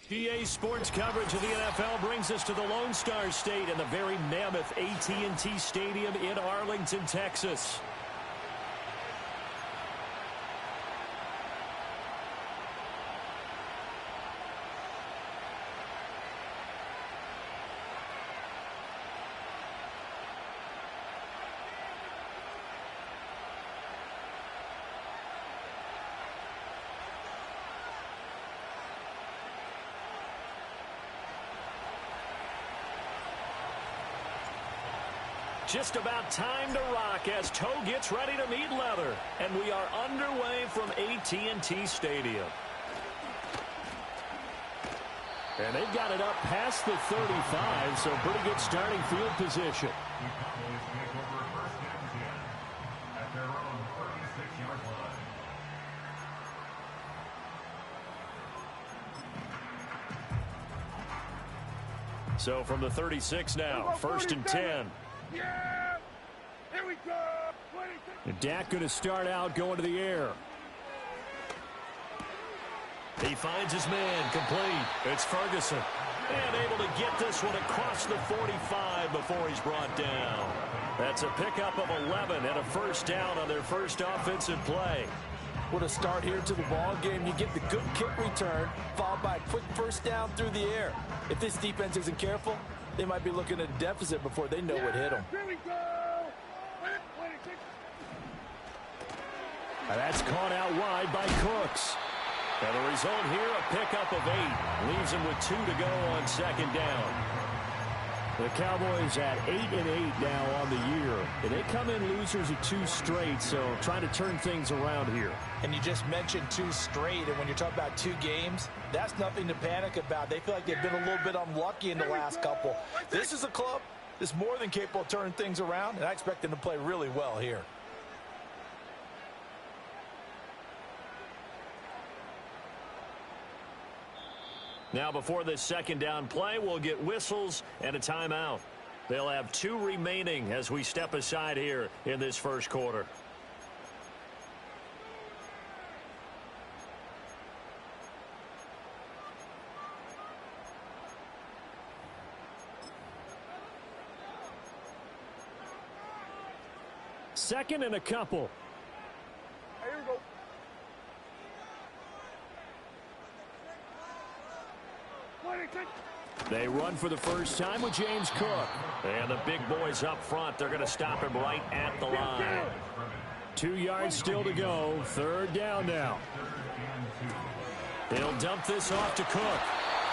PA Sports coverage of the NFL brings us to the Lone Star State and the very mammoth AT&T Stadium in Arlington, Texas. Just about time to rock as Toe gets ready to meet leather. And we are underway from AT&T Stadium. And they've got it up past the 35, so pretty good starting field position. So from the 36 now, 1st and 10. Yeah! Here we go! And Dak going to start out going to the air. He finds his man complete. It's Ferguson. And able to get this one across the 45 before he's brought down. That's a pickup of 11 and a first down on their first offensive play. What a start here to the ball game. You get the good kick return, followed by a quick first down through the air. If this defense isn't careful, they might be looking at a deficit before they know what hit them. Here we go! That's caught out wide by Cooks. And the result here, a pickup of 8. Leaves him with 2 to go on 2nd down. The Cowboys at 8-8 now on the year. And they come in losers of 2 straight, so trying to turn things around here. And you just mentioned 2 straight, and when you're talking about 2 games, that's nothing to panic about. They feel like they've been a little bit unlucky in the last couple. This is a club that's more than capable of turning things around, and I expect them to play really well here. Now before this 2nd down play, we'll get whistles and a timeout. They'll have 2 remaining as we step aside here in this first quarter. Second and a couple. Here we go. They run for the first time with James Cook. And the big boys up front, they're going to stop him right at the line. 2 yards still to go. 3rd down now. They'll dump this off to Cook.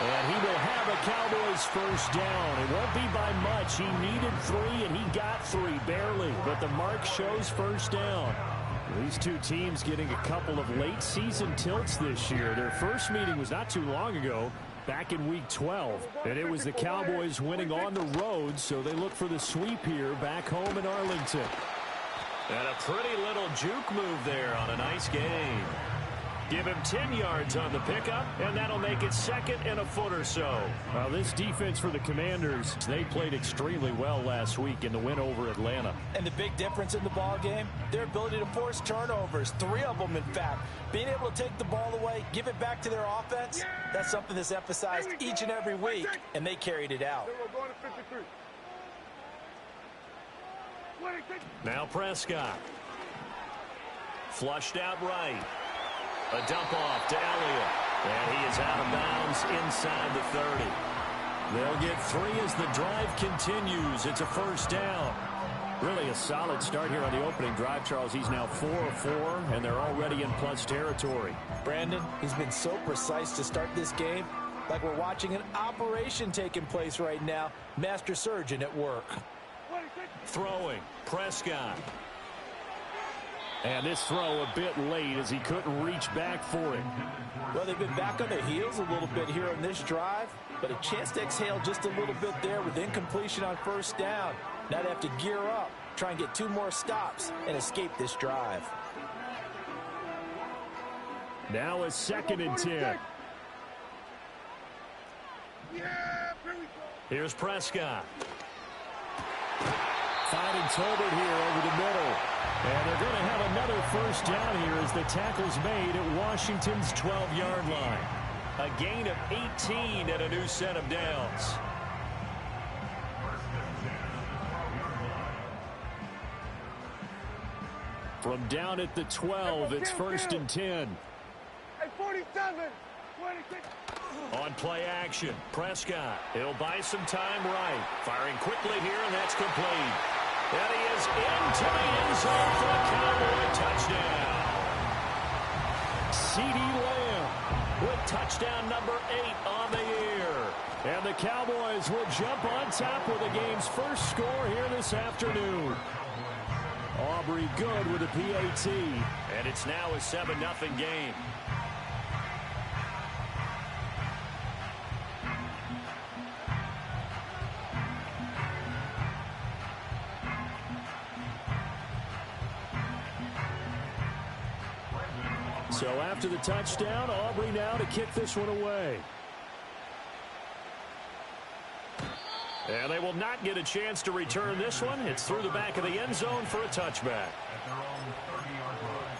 And he will have a Cowboys first down. It won't be by much. He needed 3, and he got 3, barely. But the mark shows first down. These 2 teams getting a couple of late season tilts this year. Their first meeting was not too long ago, back in Week 12. And it was the Cowboys winning on the road, so they look for the sweep here back home in Arlington. And a pretty little juke move there on a nice game. Give him 10 yards on the pickup, and that'll make it 2nd and a foot or so. Well, this defense for the Commanders, they played extremely well last week in the win over Atlanta. And the big difference in the ball game, their ability to force turnovers, 3 of them in fact. Being able to take the ball away, give it back to their offense, that's something that's emphasized each and every week, and they carried it out. Now Prescott. Flushed out right. A dump off to Elliott. And he is out of bounds inside the 30. They'll get 3 as the drive continues. It's a first down. Really a solid start here on the opening drive, Charles. He's now 4 of 4, and they're already in plus territory. Brandon, he's been so precise to start this game. Like we're watching an operation taking place right now. Master surgeon at work. Throwing. Prescott. And this throw a bit late as he couldn't reach back for it. Well, they've been back on their heels a little bit here on this drive, but a chance to exhale just a little bit there with incompletion on first down. Now they have to gear up, try and get 2 more stops, and escape this drive. Now a 2nd and 10. Here's Prescott. Finding Tolbert here over the middle. And they're going to have another first down here as the tackle's made at Washington's 12-yard line. A gain of 18 and a new set of downs. From down at the 12, it's 1st and 10. Hey, 47, 26. On play action, Prescott. He'll buy some time right. Firing quickly here, and that's complete. And he is into the end zone for a Cowboy touchdown. CeeDee Lamb with touchdown number 8 on the year. And the Cowboys will jump on top with the game's first score here this afternoon. Aubrey good with a PAT. And it's now a 7-0 game. So after the touchdown, Aubrey now to kick this one away. And they will not get a chance to return this one. It's through the back of the end zone for a touchback. At their own 30-yard line.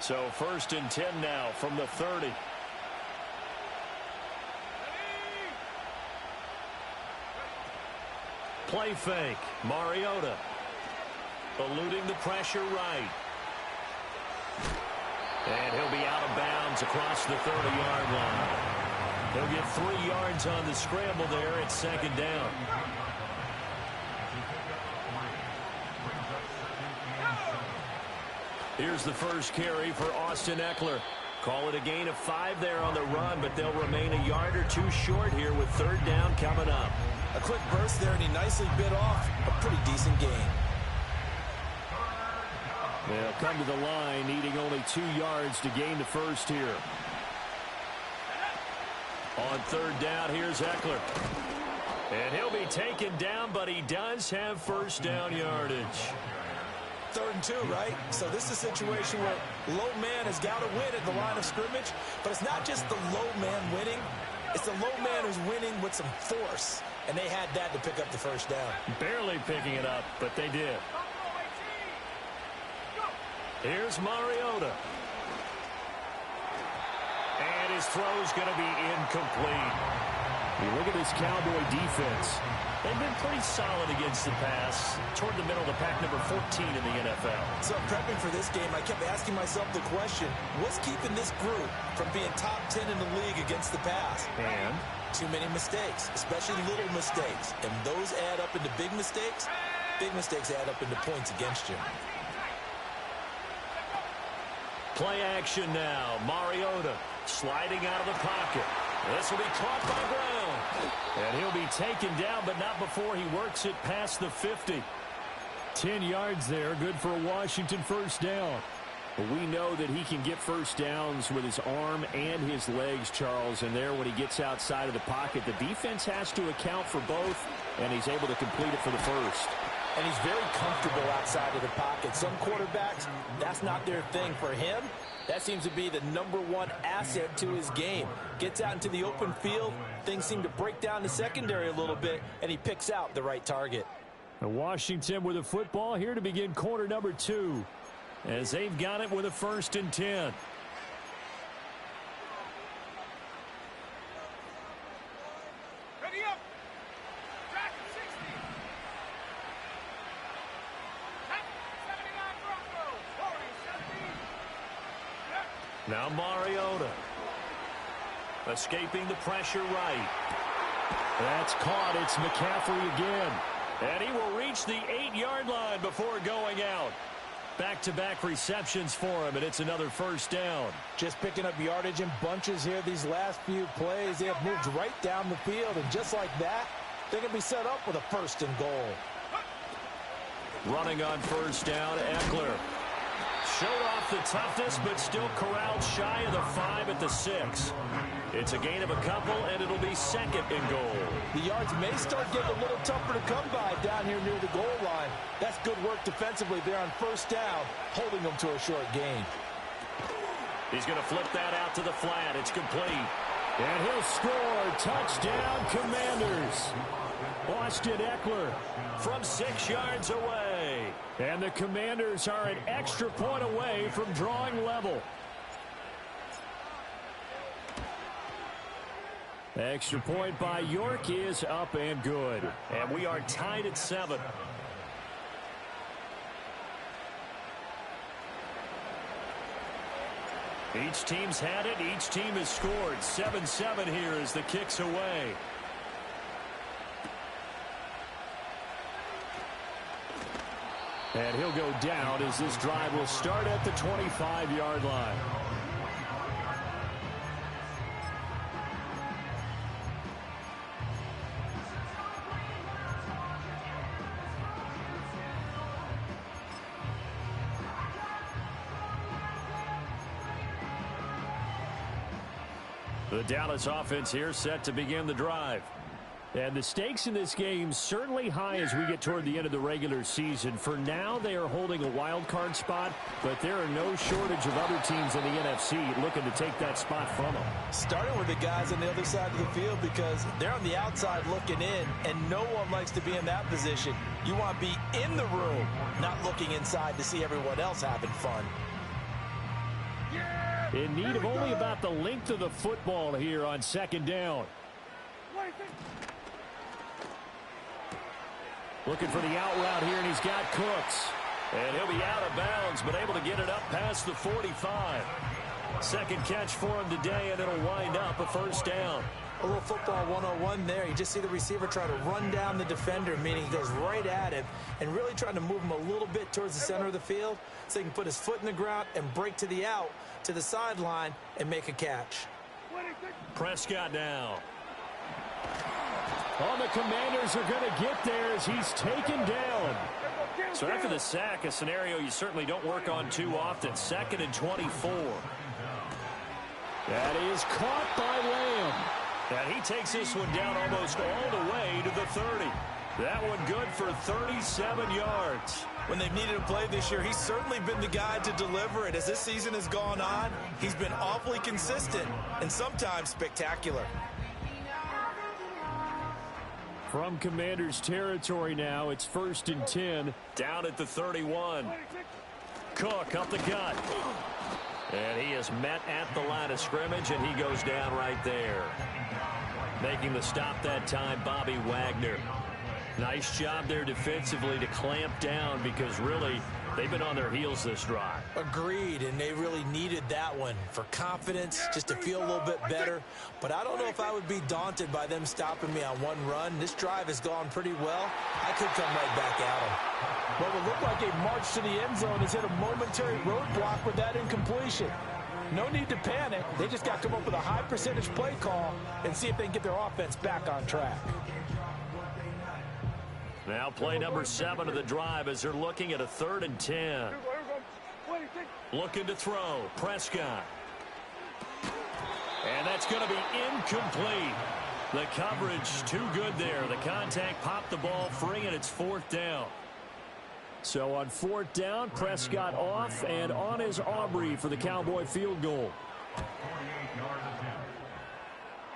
So 1st and 10 now from the 30. Play fake. Mariota eluding the pressure right. And he'll be out of bounds across the 30-yard line. He'll get 3 yards on the scramble there. It's 2nd down. Here's the first carry for Austin Ekeler. Call it a gain of 5 there on the run, but they'll remain a yard or 2 short here with 3rd down coming up. A quick burst there, and he nicely bit off a pretty decent gain. They'll come to the line, needing only 2 yards to gain the first here. On 3rd down, here's Ekeler. And he'll be taken down, but he does have 1st down yardage. 3rd and 2, right? So this is a situation where low man has got to win at the line of scrimmage, but it's not just the low man winning. It's the low man who's winning with some force, and they had that to pick up the 1st down. Barely picking it up, but they did. Here's Mariota. And his throw's going to be incomplete. You look at this Cowboy defense. They've been pretty solid against the pass toward the middle of the pack, number 14 in the NFL. So prepping for this game, I kept asking myself the question, what's keeping this group from being top 10 in the league against the pass? And too many mistakes, especially little mistakes. And those add up into big mistakes. Big mistakes add up into points against you. Play action now. Mariota sliding out of the pocket. This will be caught by Brown. And he'll be taken down, but not before he works it past the 50. 10 yards there, good for a Washington 1st down. But we know that he can get 1st downs with his arm and his legs, Charles. And there, when he gets outside of the pocket, the defense has to account for both, and he's able to complete it for the 1st. And he's very comfortable outside of the pocket. Some quarterbacks, that's not their thing. For him, that seems to be the #1 asset to his game. Gets out into the open field, things seem to break down the secondary a little bit, and he picks out the right target. Washington with the football here to begin quarter number 2, as they've got it with a 1st and 10. Ready up. Track 60. Track 79 Broncos. 40, 17. Now Mariota escaping the pressure right. That's caught. It's McCaffrey again. And he will reach the 8-yard line before going out. Back-to-back receptions for him, and it's another 1st down. Just picking up yardage in bunches here these last few plays. They have moved right down the field, and just like that, they can be set up with a 1st and goal. Running on 1st down, Ekeler. Showed off the toughness, but still corralled shy of the 5 at the 6. It's a gain of a couple, and it'll be 2nd and goal. The yards may start getting a little tougher to come by down here near the goal line. That's good work defensively there on 1st down, holding them to a short gain. He's going to flip that out to the flat. It's complete. And he'll score. Touchdown, Commanders. Austin Eckler from 6 yards away. And the Commanders are an extra point away from drawing level. Extra point by York is up and good. And we are tied at 7. Each team's had it. Each team has scored. 7-7 here as the kick's away. And he'll go down as this drive will start at the 25-yard line. The Dallas offense here set to begin the drive. And the stakes in this game certainly high as we get toward the end of the regular season. For now, they are holding a wild card spot, but there are no shortage of other teams in the NFC looking to take that spot from them. Starting with the guys on the other side of the field because they're on the outside looking in, and no one likes to be in that position. You want to be in the room, not looking inside to see everyone else having fun. In need of only about the length of the football here on second down. Looking for the out route here, and he's got Cooks. And he'll be out of bounds, but able to get it up past the 45. Second catch for him today, and it'll wind up a first down. A little football 101 there. You just see the receiver try to run down the defender, meaning he goes right at him, and really trying to move him a little bit towards the center of the field so he can put his foot in the ground and break to the out, to the sideline, and make a catch. Prescott now. Oh, the Commanders are going to get there as he's taken down. So after the sack, a scenario you certainly don't work on too often. 2nd and 24. That is caught by Lamb. And he takes this one down almost all the way to the 30. That one good for 37 yards. When they've needed a play this year, he's certainly been the guy to deliver it. As this season has gone on, he's been awfully consistent and sometimes spectacular. From Commanders territory now, it's 1st and 10. Down at the 31. Cook up the gut. And he is met at the line of scrimmage, and he goes down right there. Making the stop that time, Bobby Wagner. Nice job there defensively to clamp down because really they've been on their heels this drive. Agreed, and they really needed that one for confidence, just to feel a little bit better. But I don't know if I would be daunted by them stopping me on one run. This drive has gone pretty well. I could come right back at them. What would look like a march to the end zone has hit a momentary roadblock with that incompletion. No need to panic. They just got to come up with a high percentage play call and see if they can get their offense back on track. Now play number 7 of the drive as they're looking at a 3rd and 10. Looking to throw. Prescott. And that's going to be incomplete. The coverage too good there. The contact popped the ball free, and it's 4th down. So on 4th down, Prescott off, and on is Aubrey for the Cowboy field goal.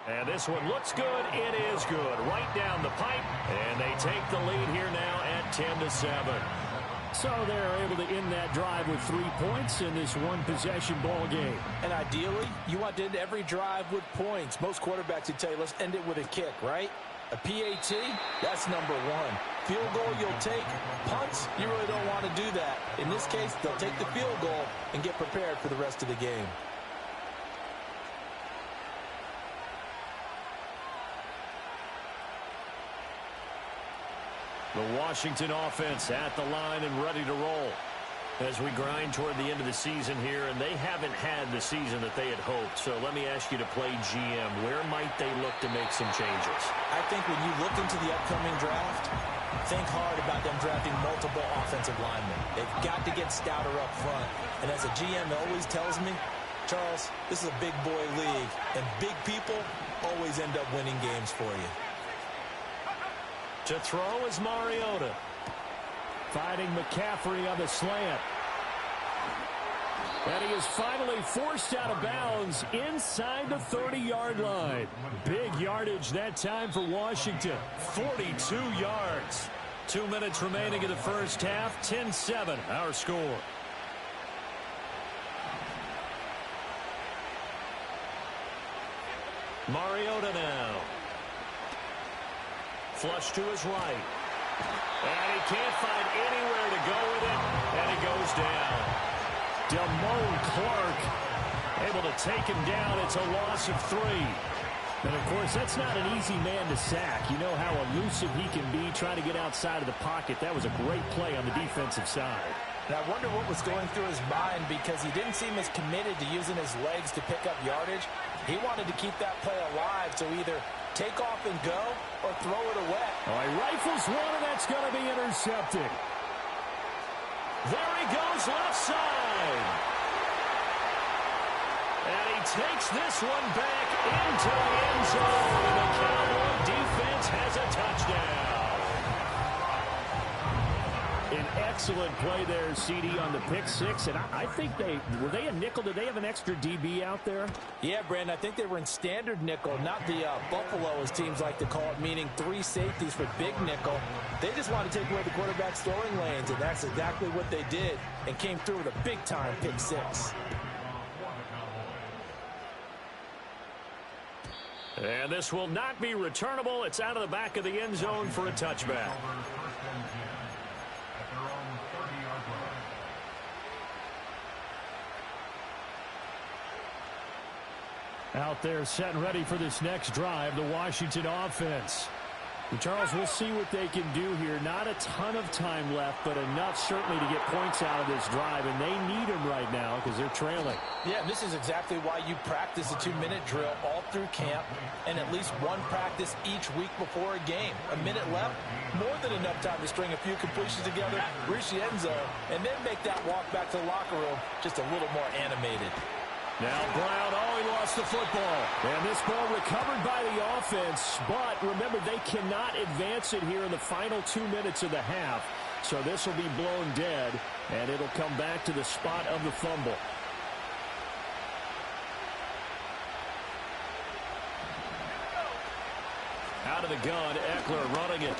And this one looks good. It is good. Right down the pipe. And they take the lead here now at 10-7. So they're able to end that drive with 3 points in this one-possession ball game. And ideally, you want to end every drive with points. Most quarterbacks would tell you, let's end it with a kick, right? A PAT, that's number 1. Field goal you'll take. Punts, you really don't want to do that. In this case, they'll take the field goal and get prepared for the rest of the game. The Washington offense at the line and ready to roll as we grind toward the end of the season here, and they haven't had the season that they had hoped. So let me ask you to play GM. Where might they look to make some changes? I think when you look into the upcoming draft, think hard about them drafting multiple offensive linemen. They've got to get stouter up front. And as a GM always tells me, Charles, this is a big boy league, and big people always end up winning games for you. To throw is Mariota. Fighting McCaffrey on the slant. And he is finally forced out of bounds inside the 30-yard line. Big yardage that time for Washington. 42 yards. 2 minutes remaining in the first half. 10-7, our score. Mariota now. Flush to his right. And he can't find anywhere to go with it. And he goes down. Damone Clark able to take him down. It's a loss of 3. And, of course, that's not an easy man to sack. You know how elusive he can be trying to get outside of the pocket. That was a great play on the defensive side. And I wonder what was going through his mind, because he didn't seem as committed to using his legs to pick up yardage. He wanted to keep that play alive, so either take off and go or throw it away. All right, rifles one, and that's going to be intercepted. There he goes, left side. And he takes this one back into the end zone. And the Cowboy defense has a touchdown. An excellent play there, CD, on the pick six. And I think were they a nickel? Did they have an extra DB out there? Yeah, Brandon, I think they were in standard nickel, not the Buffalo, as teams like to call it, meaning 3 safeties for big nickel. They just wanted to take away the quarterback's throwing lanes, and that's exactly what they did, and came through with a big-time pick six. And this will not be returnable. It's out of the back of the end zone for a touchback. Out there set and ready for this next drive, the Washington offense. And Charles, we'll see what they can do here. Not a ton of time left, but enough certainly to get points out of this drive, and they need them right now because they're trailing. Yeah, and this is exactly why you practice a 2-minute drill all through camp and at least one practice each week before a game. A minute left, more than enough time to string a few completions together, reach the end zone, and then make that walk back to the locker room just a little more animated. Now Brown, he lost the football. And this ball recovered by the offense. But remember, they cannot advance it here in the final 2 minutes of the half. So this will be blown dead, and it'll come back to the spot of the fumble. Out of the gun, Eckler running it.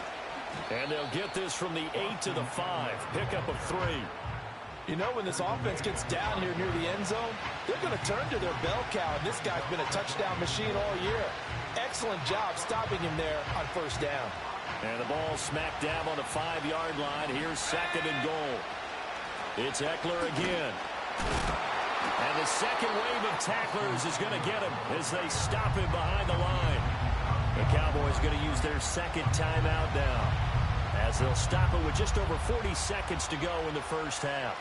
And they'll get this from the 8 to the 5. Pickup of 3. You know, when this offense gets down here near the end zone, they're going to turn to their bell cow, and this guy's been a touchdown machine all year. Excellent job stopping him there on first down. And the ball smack dab on the 5-yard line. Here's 2nd and goal. It's Eckler again. And the second wave of tacklers is going to get him as they stop him behind the line. The Cowboys going to use their second timeout now, as they'll stop it with just over 40 seconds to go in the first half.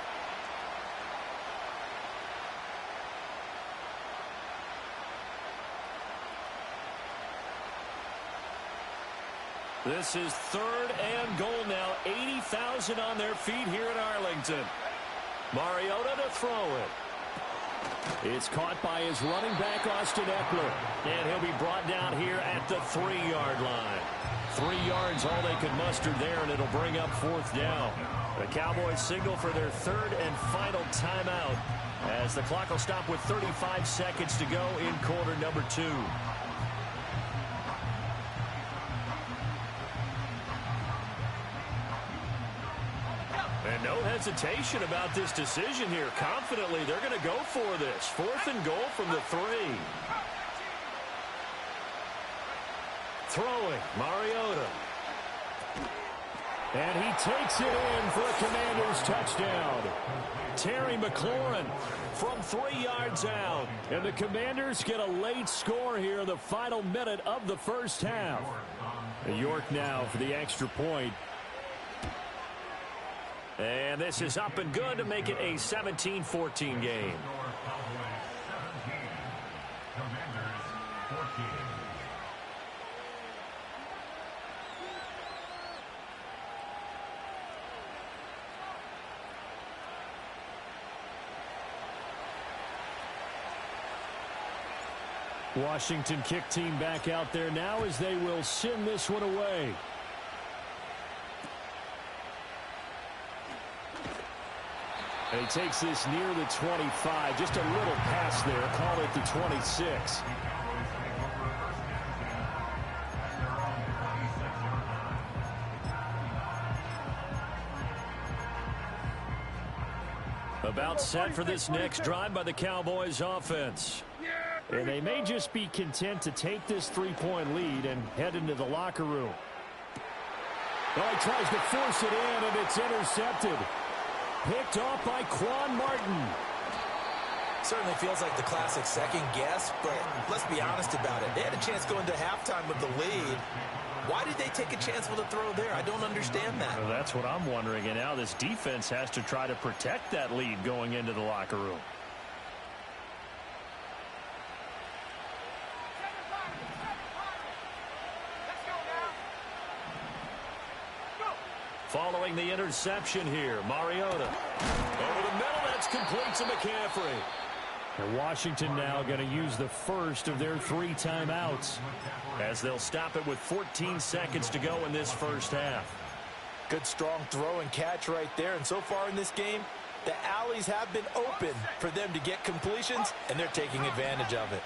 This is 3rd and goal now. 80,000 on their feet here in Arlington. Mariota to throw it. It's caught by his running back, Austin Eckler. And he'll be brought down here at the 3-yard line. 3 yards, all they could muster there, and it'll bring up 4th down. The Cowboys signal for their 3rd and final timeout, as the clock will stop with 35 seconds to go in quarter number 2. And no hesitation about this decision here. Confidently, they're going to go for this. 4th and goal from the 3. Throwing, Mariota. And he takes it in for a Commanders touchdown. Terry McLaurin from 3 yards out. And the Commanders get a late score here in the final minute of the first half. York now for the extra point. And this is up and good to make it a 17-14 game. Washington kick team back out there now as they will send this one away. And he takes this near the 25. Just a little pass there. Call it the 26. About set for this next drive by the Cowboys offense. And they may just be content to take this 3-point lead and head into the locker room. Oh, he tries to force it in, and it's intercepted. Picked off by Quan Martin. Certainly feels like the classic second guess, but let's be honest about it. They had a chance going to halftime with the lead. Why did they take a chance with a throw there? I don't understand that. Well, that's what I'm wondering. And now this defense has to try to protect that lead going into the locker room. Following the interception here, Mariota. Over the middle, that's complete to McCaffrey. And Washington now going to use the first of their 3 timeouts as they'll stop it with 14 seconds to go in this first half. Good strong throw and catch right there. And so far in this game, the alleys have been open for them to get completions, and they're taking advantage of it.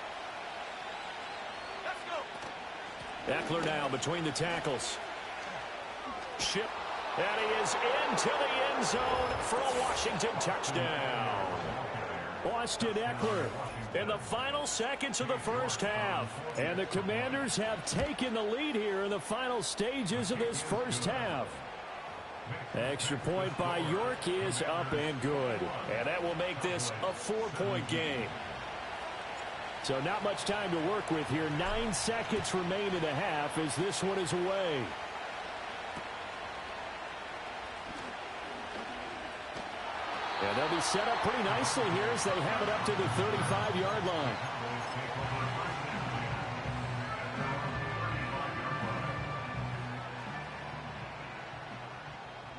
Eckler now between the tackles. Ship. And he is into the end zone for a Washington touchdown. Austin Eckler in the final seconds of the first half. And the Commanders have taken the lead here in the final stages of this first half. Extra point by York is up and good. And that will make this a 4-point game. So not much time to work with here. 9 seconds remain in the half as this one is away. And they'll be set up pretty nicely here as they have it up to the 35-yard line.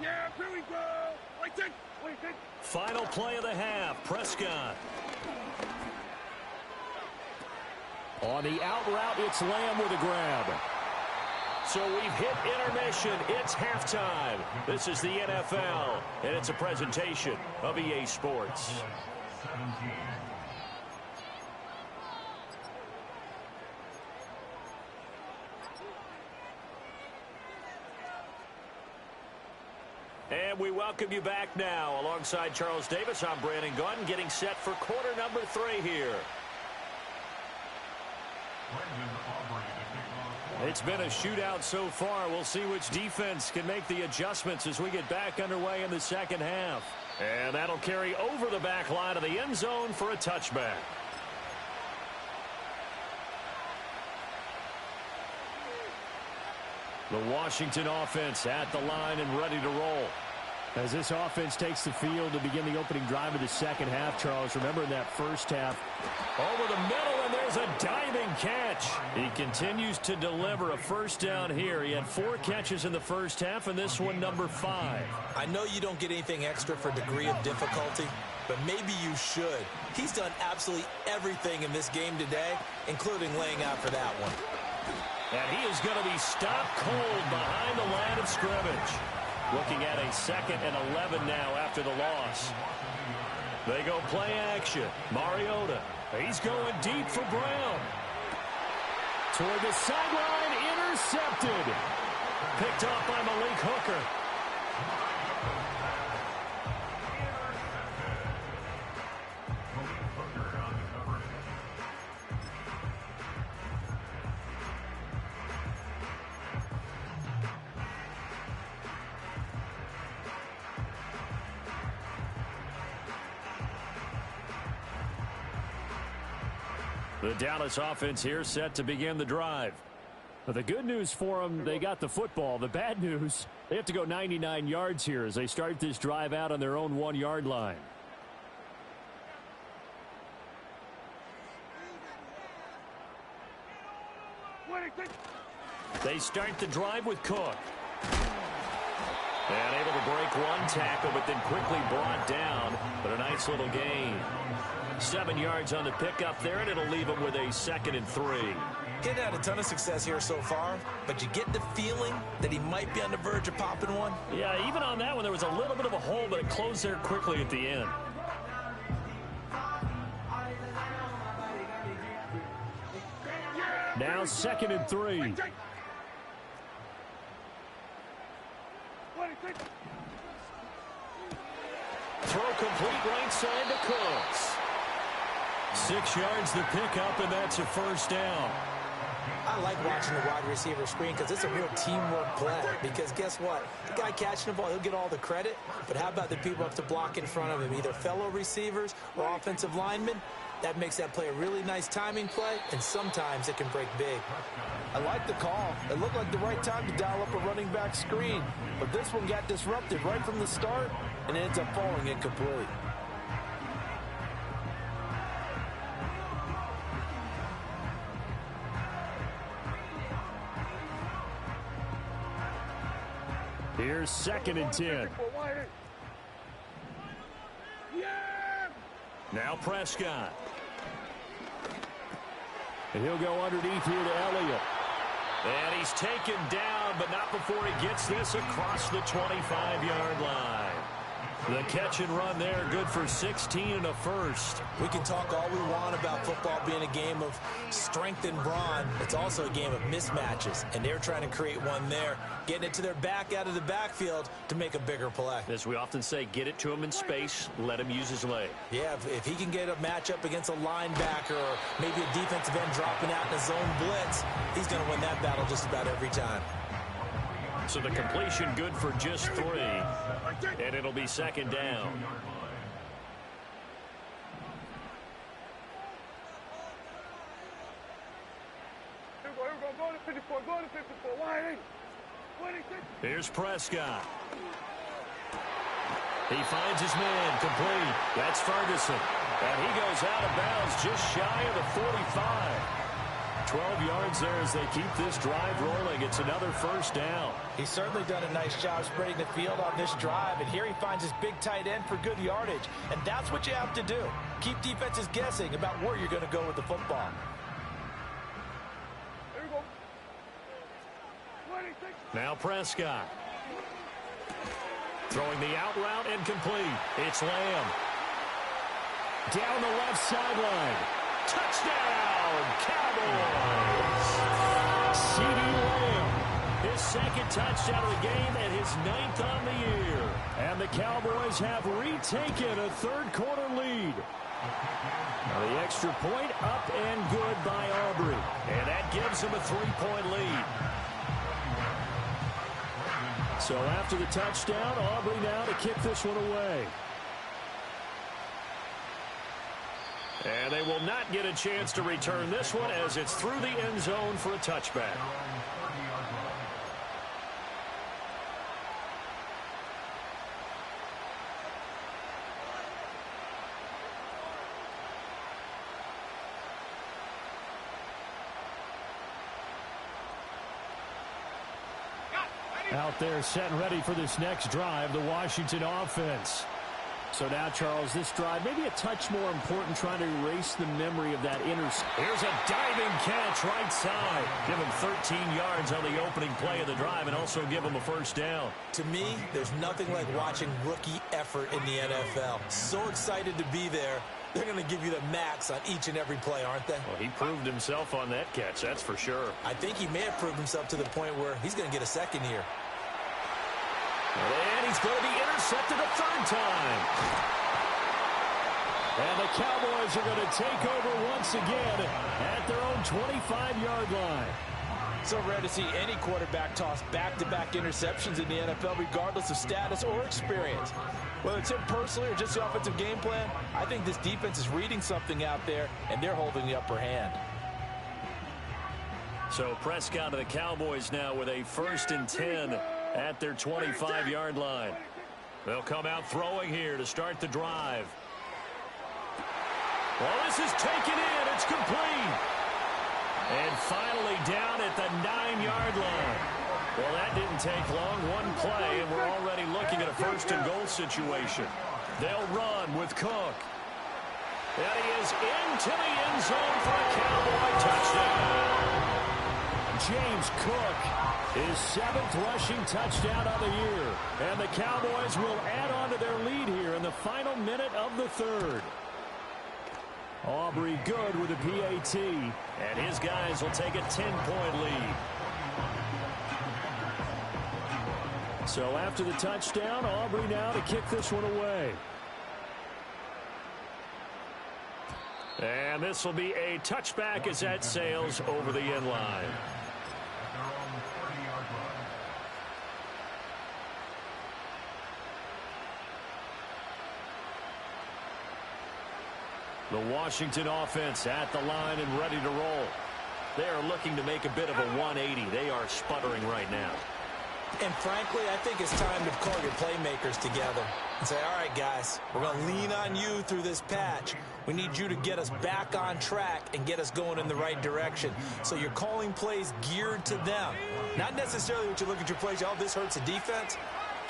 Yeah, here we go. Wait, Final play of the half, Prescott. On the out route, it's Lamb with a grab. So we've hit intermission. It's halftime. This is the NFL, and it's a presentation of EA Sports. And we welcome you back now. Alongside Charles Davis, I'm Brandon Gunn, getting set for quarter number 3 here. It's been a shootout so far. We'll see which defense can make the adjustments as we get back underway in the second half. And that'll carry over the back line of the end zone for a touchback. The Washington offense at the line and ready to roll. As this offense takes the field to begin the opening drive of the second half, Charles, remember in that first half, over the middle, and there's a diving catch. He continues to deliver a first down here. He had 4 catches in the first half, and this one number 5. I know you don't get anything extra for degree of difficulty, but maybe you should. He's done absolutely everything in this game today, including laying out for that one. And he is going to be stopped cold behind the line of scrimmage. Looking at a 2nd and 11 now after the loss. They go play action. Mariota. He's going deep for Brown. Toward the sideline. Intercepted. Picked off by Malik Hooker. The Dallas offense here set to begin the drive. But the good news for them, they got the football. The bad news, they have to go 99 yards here as they start this drive out on their own 1-yard line. They start the drive with Cook. And able to break one tackle, but then quickly brought down. But a nice little gain. 7 yards on the pickup there, and it'll leave them with a 2nd and 3. Getting had a ton of success here so far, but you get the feeling that he might be on the verge of popping one. Yeah, even on that one, there was a little bit of a hole, but it closed there quickly at the end. Now 2nd and 3. Throw complete right side to Cooks. 6 yards the pickup, and that's a first down. I like watching the wide receiver screen because it's a real teamwork play. Because guess what? The guy catching the ball, he'll get all the credit. But how about the people up to block in front of him, either fellow receivers or offensive linemen? That makes that play a really nice timing play, and sometimes it can break big. I like the call. It looked like the right time to dial up a running back screen. But this one got disrupted right from the start and ends up falling incomplete. Here's 2nd and 10. Now Prescott. And he'll go underneath here to Elliott. And he's taken down, but not before he gets this across the 25-yard line. The catch and run there, good for 16 and a first. We can talk all we want about football being a game of strength and brawn. It's also a game of mismatches, and they're trying to create one there, getting it to their back out of the backfield to make a bigger play. As we often say, get it to him in space, let him use his leg. Yeah, if he can get a matchup against a linebacker or maybe a defensive end dropping out in a zone blitz, he's going to win that battle just about every time. So the completion good for just 3, and it'll be 2nd down. Here's Prescott. He finds his man, complete. That's Ferguson. And he goes out of bounds just shy of the 45. 12 yards there as they keep this drive rolling. It's another first down. He's certainly done a nice job spreading the field on this drive, and here he finds his big tight end for good yardage. And that's what you have to do. Keep defenses guessing about where you're going to go with the football. Now Prescott. Throwing the out route and complete. It's Lamb. Down the left sideline. Touchdown, Cowboys! CeeDee Lamb, his 2nd touchdown of the game and his 9th on the year. And the Cowboys have retaken a 3rd quarter lead. Now the extra point up and good by Aubrey. And that gives them a 3-point lead. So after the touchdown, Aubrey now to kick this one away. And they will not get a chance to return this one as it's through the end zone for a touchback. Out there set and ready for this next drive, the Washington offense. So now, Charles, this drive maybe a touch more important, trying to erase the memory of that interception. Here's a diving catch right side. Give him 13 yards on the opening play of the drive and also give him a first down. To me, there's nothing like watching rookie effort in the NFL. So excited to be there. They're going to give you the max on each and every play, aren't they? Well, he proved himself on that catch, that's for sure. I think he may have proved himself to the point where he's going to get a second here. And he's going to be intercepted a 3rd time. And the Cowboys are going to take over once again at their own 25-yard line. So rare to see any quarterback toss back-to-back interceptions in the NFL, regardless of status or experience. Whether it's him personally or just the offensive game plan, I think this defense is reading something out there, and they're holding the upper hand. So Prescott of the Cowboys now with a 1st and 10 at their 25-yard line. They'll come out throwing here to start the drive. Well, this is taken in. It's complete. And finally down at the 9-yard line. Well, that didn't take long. One play, and we're already looking at a 1st and goal situation. They'll run with Cook. And he is into the end zone for a Cowboy touchdown. James Cook, his 7th rushing touchdown of the year. And the Cowboys will add on to their lead here in the final minute of the 3rd. Aubrey good with a PAT, and his guys will take a 10-point lead. So after the touchdown, Aubrey now to kick this one away. And this will be a touchback as that sails over the end line. The Washington offense at the line and ready to roll. They are looking to make a bit of a 180. They are sputtering right now. And frankly, I think it's time to call your playmakers together and say, all right, guys, we're going to lean on you through this patch. We need you to get us back on track and get us going in the right direction. So you're calling plays geared to them. Not necessarily what you look at your plays, oh, this hurts the defense.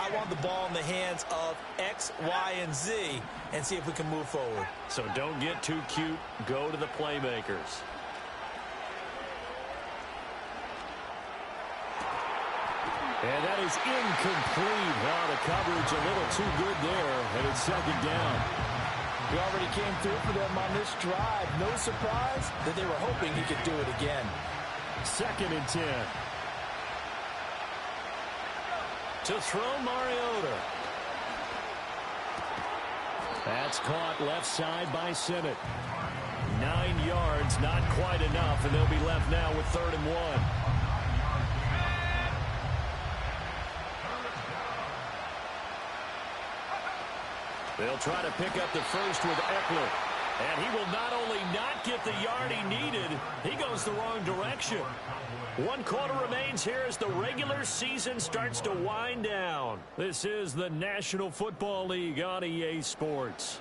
I want the ball in the hands of X, Y, and Z and see if we can move forward. So don't get too cute. Go to the playmakers. And that is incomplete. Well, the coverage a little too good there, and it's 2nd down. He already came through for them on this drive. No surprise that they were hoping he could do it again. 2nd and 10. To throw Mariota. That's caught left side by Sinnott. 9 yards, not quite enough, and they'll be left now with 3rd and 1. They'll try to pick up the first with Eckler. And he will not only not get the yard he needed, he goes the wrong direction. 1 quarter remains here as the regular season starts to wind down. This is the National Football League on EA Sports.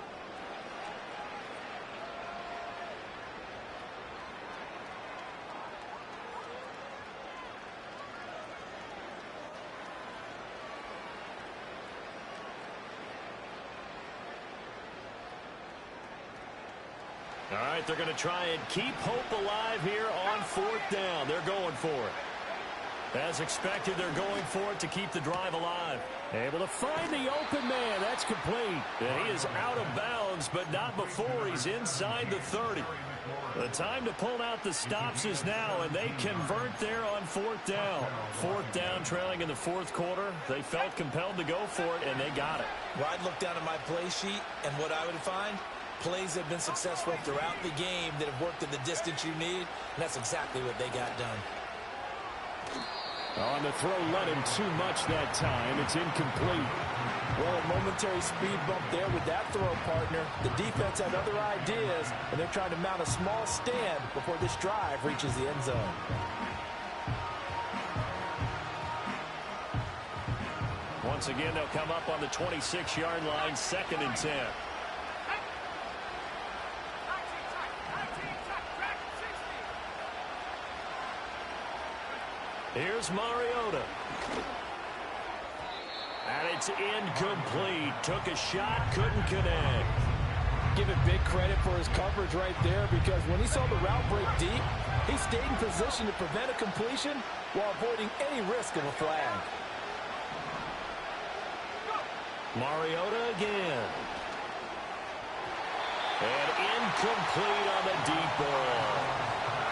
All right, they're going to try and keep hope alive here on 4th down. They're going for it. As expected, they're going for it to keep the drive alive. Able to find the open man. That's complete. And he is out of bounds, but not before he's inside the 30. The time to pull out the stops is now, and they convert there on 4th down. 4th down, trailing in the 4th quarter. They felt compelled to go for it, and they got it. Well, I'd look down at my play sheet, and what I would find, plays have been successful throughout the game that have worked at the distance you need, and that's exactly what they got done. On the throw, let him too much that time. It's incomplete. Well, a momentary speed bump there with that throw, partner. The defense had other ideas, and they're trying to mount a small stand before this drive reaches the end zone. Once again, they'll come up on the 26-yard line, 2nd and 10. Here's Mariota. And it's incomplete. Took a shot, couldn't connect. Give it big credit for his coverage right there, because when he saw the route break deep, he stayed in position to prevent a completion while avoiding any risk of a flag. Mariota again. And incomplete on the deep ball.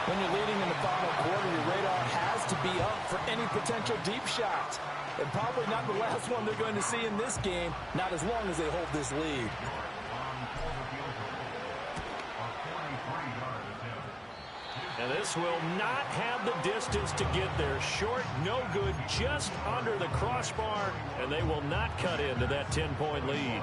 When you're leading in the final quarter, your radar has to be up for any potential deep shots. And probably not the last one they're going to see in this game, not as long as they hold this lead. And this will not have the distance to get there. Short, no good, just under the crossbar, and they will not cut into that 10-point lead.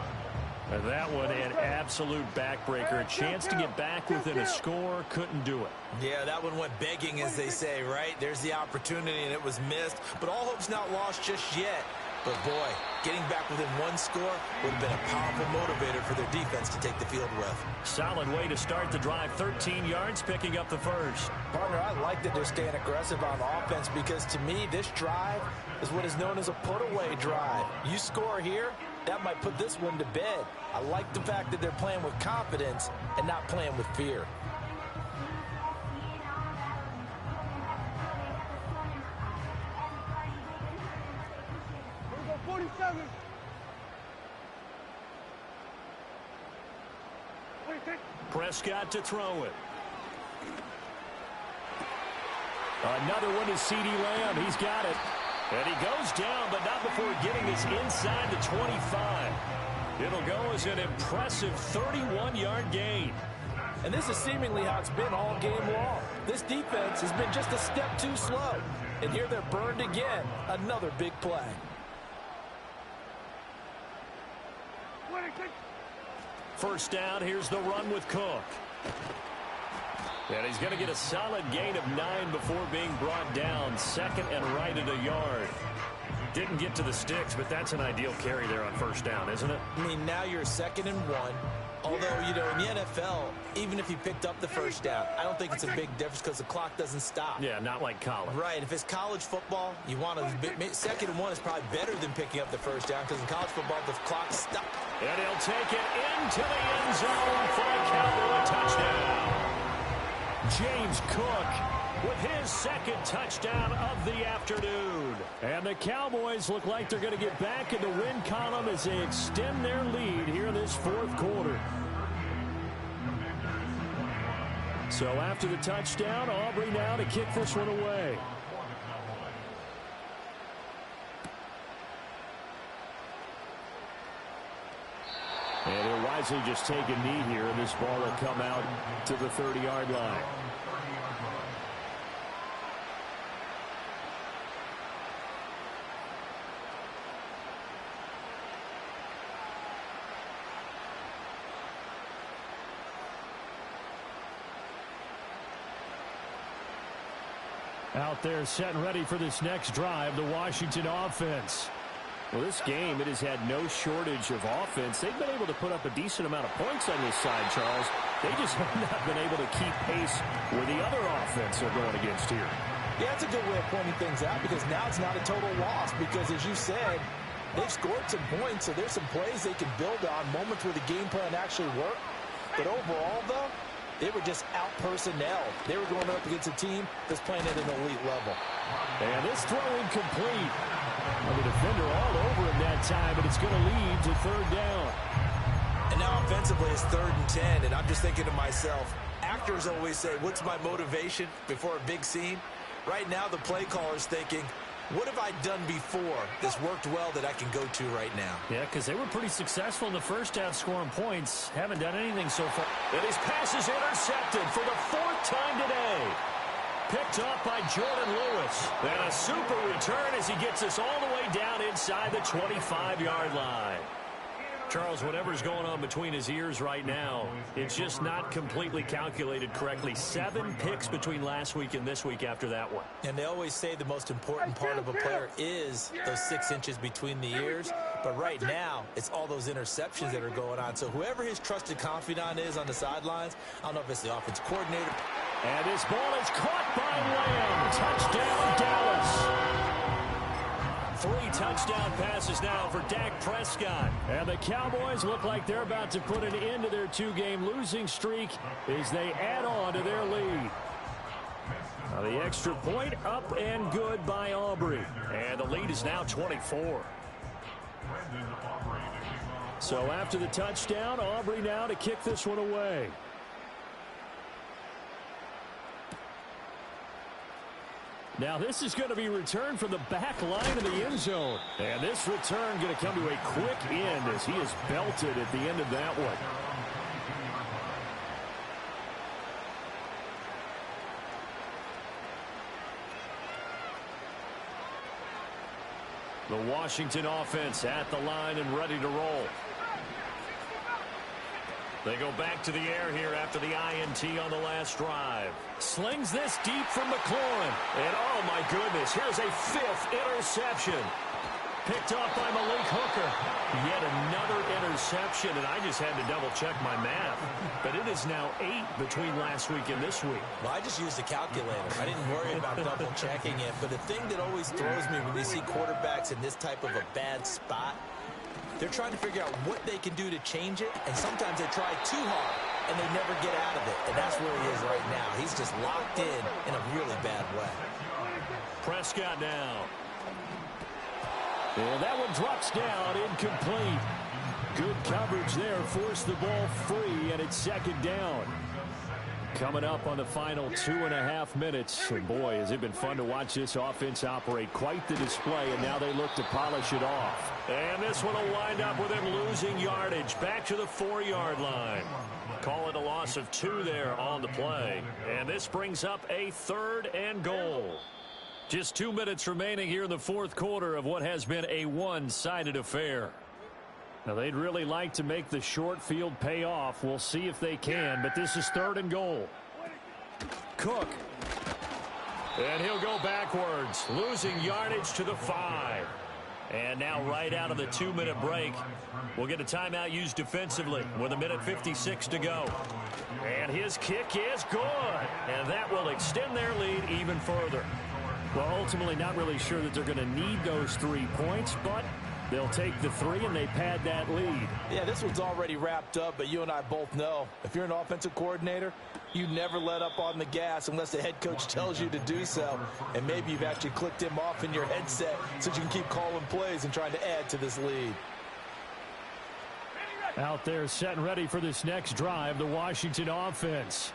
And that one, an absolute backbreaker. A chance to get back within a score, couldn't do it. Yeah, that one went begging, as they say, right? There's the opportunity, and it was missed. But all hope's not lost just yet. But, boy, getting back within 1 score would have been a powerful motivator for their defense to take the field with. Solid way to start the drive. 13 yards, picking up the first. Partner, I like that they're staying aggressive on offense, because, to me, this drive is what is known as a put-away drive. You score here, that might put this one to bed. I like the fact that they're playing with confidence and not playing with fear. Prescott to throw it. Another one is CeeDee Lamb. He's got it. And he goes down, but not before getting us inside the 25. It'll go as an impressive 31-yard gain. And this is seemingly how it's been all game long. This defense has been just a step too slow. And here they're burned again. Another big play. First down, here's the run with Cook. And he's going to get a solid gain of 9 before being brought down. Second and right at a yard. Didn't get to the sticks, but that's an ideal carry there on first down, isn't it? I mean, now you're 2nd and 1. Although, you know, in the NFL, even if you picked up the first down, I don't think it's a big difference because the clock doesn't stop. Yeah, not like college. Right. If it's college football, you want to 2nd and 1 is probably better than picking up the first down because in college football, the clock's stopped. And he'll take it into the end zone for a Cowboy touchdown. James Cook with his 2nd touchdown of the afternoon. And the Cowboys look like they're going to get back in the win column as they extend their lead here in this 4th quarter. So after the touchdown, Aubrey now to kick this one away. And he'll wisely just take a knee here, and this ball will come out to the 30-yard line. Out there set and ready for this next drive, the Washington offense. Well, this game, it has had no shortage of offense. They've been able to put up a decent amount of points on this side, Charles. They just have not been able to keep pace with the other offense they're going against here. Yeah, that's a good way of pointing things out because now it's not a total loss because, as you said, they've scored some points, so there's some plays they can build on, moments where the game plan actually worked. But overall, though, they were just out-personnel. They were going up against a team that's playing at an elite level. And this throw incomplete. The defender all over him that time, but it's going to lead to 3rd down. And now offensively it's 3rd and 10, and I'm just thinking to myself, actors always say, what's my motivation before a big scene? Right now the play caller's thinking, what have I done before that's worked well that I can go to right now? Yeah, because they were pretty successful in the first half scoring points. Haven't done anything so far. And his pass is intercepted for the 4th time today. Picked up by Jordan Lewis. And a super return as he gets us all the way down inside the 25-yard line. Charles, whatever's going on between his ears right now, it's just not completely calculated correctly. 7 picks between last week and this week after that one. And they always say the most important part of a player is those 6 inches between the ears. But right now, it's all those interceptions that are going on. So whoever his trusted confidant is on the sidelines, I don't know if it's the offense coordinator. And this ball is caught by Lamb. Touchdown, Dallas. 3 touchdown passes now for Dak Prescott. And the Cowboys look like they're about to put an end to their 2-game losing streak as they add on to their lead. Now the extra point up and good by Aubrey. And the lead is now 24. So after the touchdown, Aubrey now to kick this one away. Now this is going to be returned from the back line of the end zone. And this return going to come to a quick end as he is belted at the end of that one. The Washington offense at the line and ready to roll. They go back to the air here after the INT on the last drive. Slings this deep from McLaurin. And oh my goodness, here's a 5th interception. Picked up by Malik Hooker. Yet another interception, and I just had to double check my math. But it is now 8 between last week and this week. Well, I just used a calculator. I didn't worry about double checking it. But the thing that always throws me when you see quarterbacks in this type of a bad spot, they're trying to figure out what they can do to change it, and sometimes they try too hard, and they never get out of it. And that's where he is right now. He's just locked in a really bad way. Prescott now. And that one drops down, incomplete. Good coverage there, forced the ball free, and it's second down. Coming up on the final 2.5 minutes. And boy, has it been fun to watch this offense operate. Quite the display, and now they look to polish it off. And this one will wind up with him losing yardage. Back to the 4-yard line. Call it a loss of 2 there on the play. And this brings up a 3rd and goal. Just 2 minutes remaining here in the fourth quarter of what has been a one-sided affair. Now, they'd really like to make the short field pay off. We'll see if they can, but this is 3rd and goal. Cook. And he'll go backwards, losing yardage to the 5. And now right out of the 2-minute break, we'll get a timeout used defensively with 1:56 to go. And his kick is good. And that will extend their lead even further. Well, ultimately not really sure that they're going to need those 3 points, but they'll take the 3 and they pad that lead. Yeah, this one's already wrapped up, but you and I both know if you're an offensive coordinator, you never let up on the gas unless the head coach tells you to do so. And maybe you've actually clicked him off in your headset so you can keep calling plays and trying to add to this lead. Out there set and ready for this next drive, the Washington offense.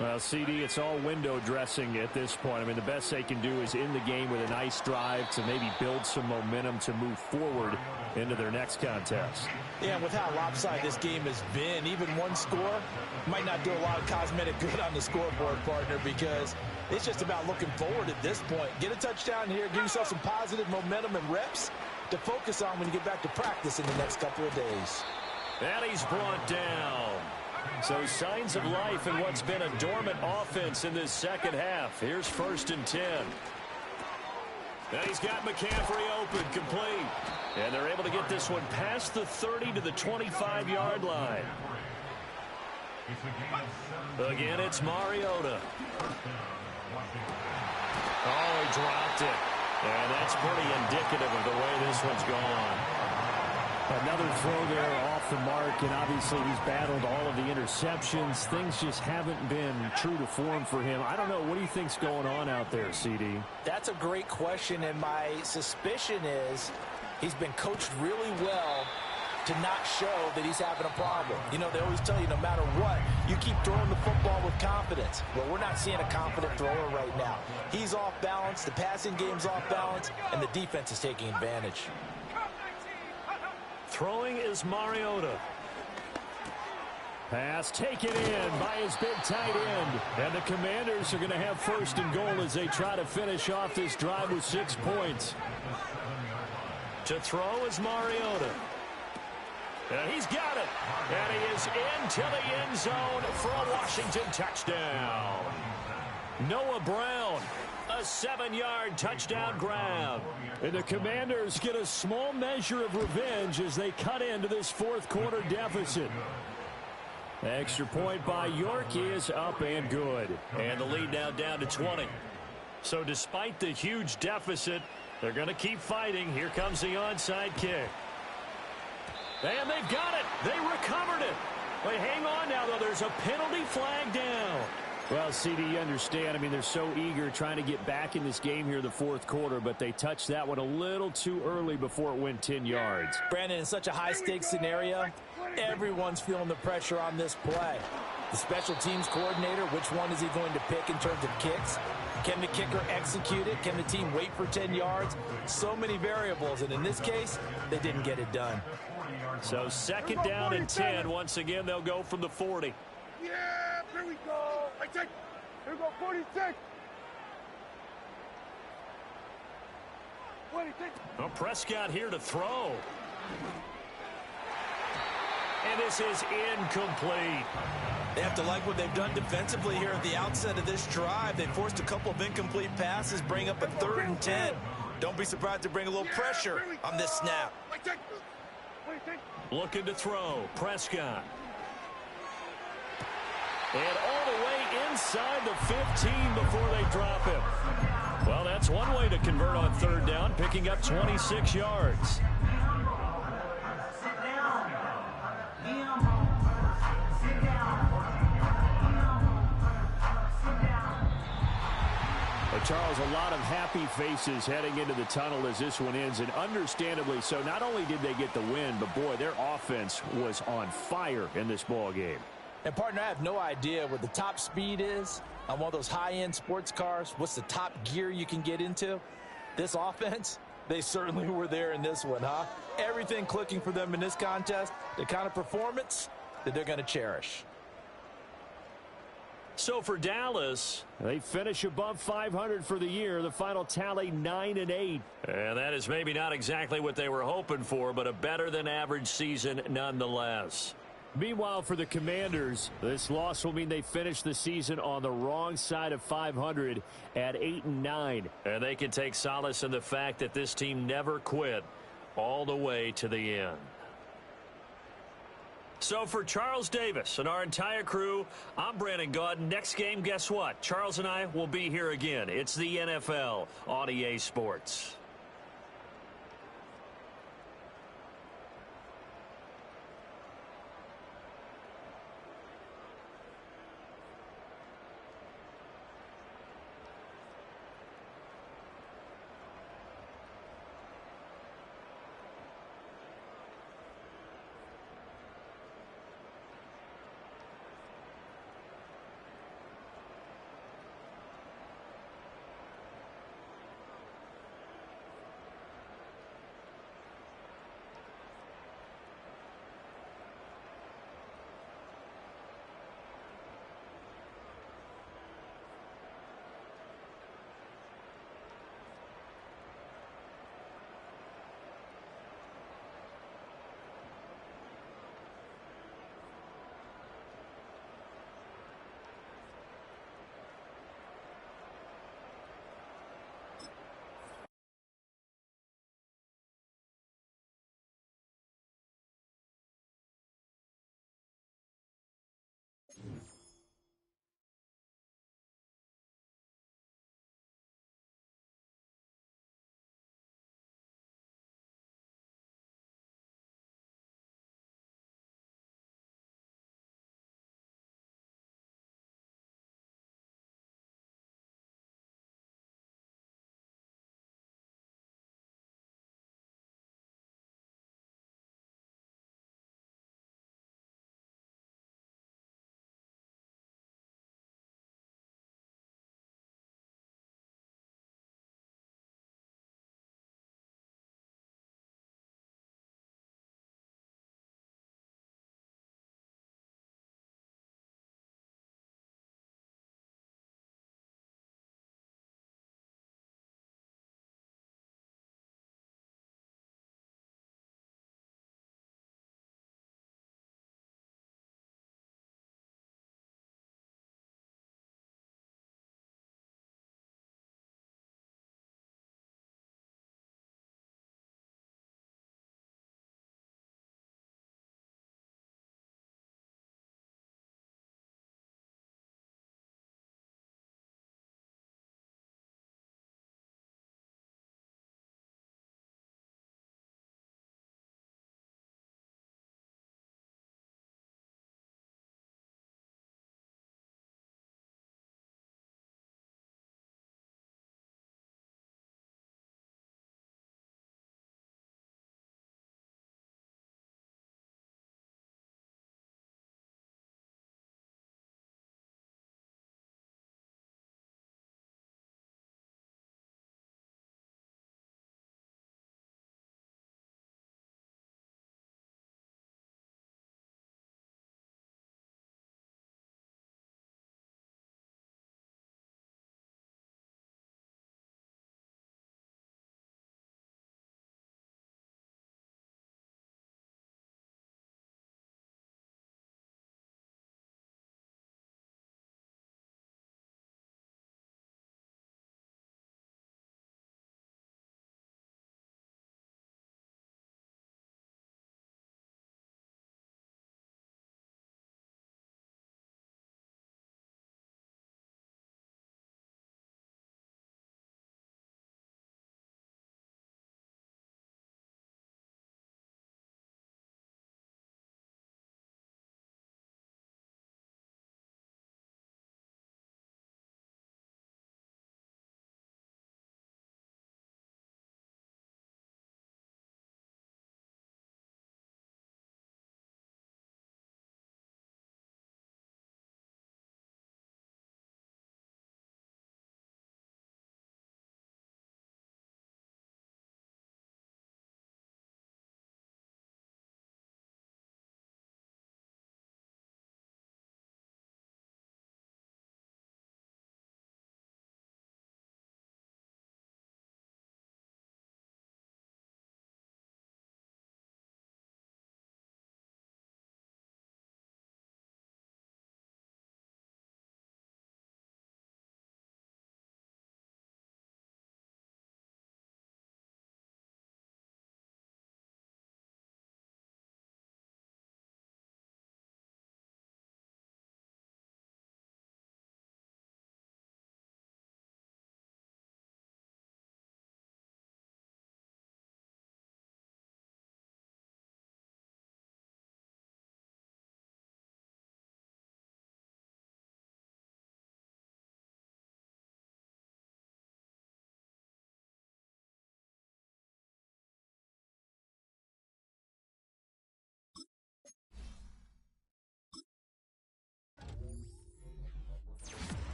Well, CD, it's all window dressing at this point. I mean, the best they can do is in the game with a nice drive to maybe build some momentum to move forward into their next contest. Yeah, and with how lopsided this game has been, even one score might not do a lot of cosmetic good on the scoreboard, partner, because it's just about looking forward at this point. Get a touchdown here, give yourself some positive momentum and reps to focus on when you get back to practice in the next couple of days. And he's brought down. So signs of life in what's been a dormant offense in this second half. Here's 1st and 10. And he's got McCaffrey open, complete. And they're able to get this one past the 30 to the 25-yard line. Again, it's Mariota. Oh, he dropped it. And that's pretty indicative of the way this one's gone. Another throw there off the mark, and obviously he's battled all of the interceptions. Things just haven't been true to form for him. I don't know. What do you think's going on out there, CD? That's a great question, and my suspicion is he's been coached really well to not show that he's having a problem. You know, they always tell you no matter what, you keep throwing the football with confidence. Well, we're not seeing a confident thrower right now. He's off balance, the passing game's off balance, and the defense is taking advantage. Throwing is Mariota. Pass taken in by his big tight end. And the Commanders are going to have 1st and goal as they try to finish off this drive with 6 points. To throw is Mariota. And he's got it. And he is into the end zone for a Washington touchdown. Noah Brown. A 7-yard touchdown grab. And the Commanders get a small measure of revenge as they cut into this fourth quarter deficit. Extra point by York is up and good. And the lead now down to 20. So despite the huge deficit, they're going to keep fighting. Here comes the onside kick. And they've got it. They recovered it. Wait, hang on now, though. There's a penalty flag down. Well, CD, you understand. I mean, they're so eager trying to get back in this game here in the fourth quarter, but they touched that one a little too early before it went 10 yards. Brandon, in such a high-stakes scenario, everyone's feeling the pressure on this play. The special teams coordinator, which one is he going to pick in terms of kicks? Can the kicker execute it? Can the team wait for 10 yards? So many variables, and in this case, they didn't get it done. So second down and 10. Once again, they'll go from the 40. Yeah, here we go. Here we go, 46. 26. Well, Prescott here to throw. And this is incomplete. They have to like what they've done defensively here at the outset of this drive. They forced a couple of incomplete passes, bring up a 3rd and 10. Don't be surprised to bring a little pressure on this snap. Looking to throw. Prescott. And all the way inside the 15 before they drop him. Well, that's one way to convert on 3rd down, picking up 26 yards. A Charles, a lot of happy faces heading into the tunnel as this one ends, and understandably so. Not only did they get the win, but, boy, their offense was on fire in this ball game. And, partner, I have no idea what the top speed is on one of those high-end sports cars. What's the top gear you can get into? This offense, they certainly were there in this one, huh? Everything clicking for them in this contest, the kind of performance that they're going to cherish. So for Dallas, they finish above 500 for the year. The final tally 9-8. And that is maybe not exactly what they were hoping for, but a better than average season nonetheless. Meanwhile, for the Commanders, this loss will mean they finish the season on the wrong side of 500 at 8-9. And they can take solace in the fact that this team never quit all the way to the end. So for Charles Davis and our entire crew, I'm Brandon Gaudin. Next game, guess what? Charles and I will be here again. It's the NFL on EA Sports.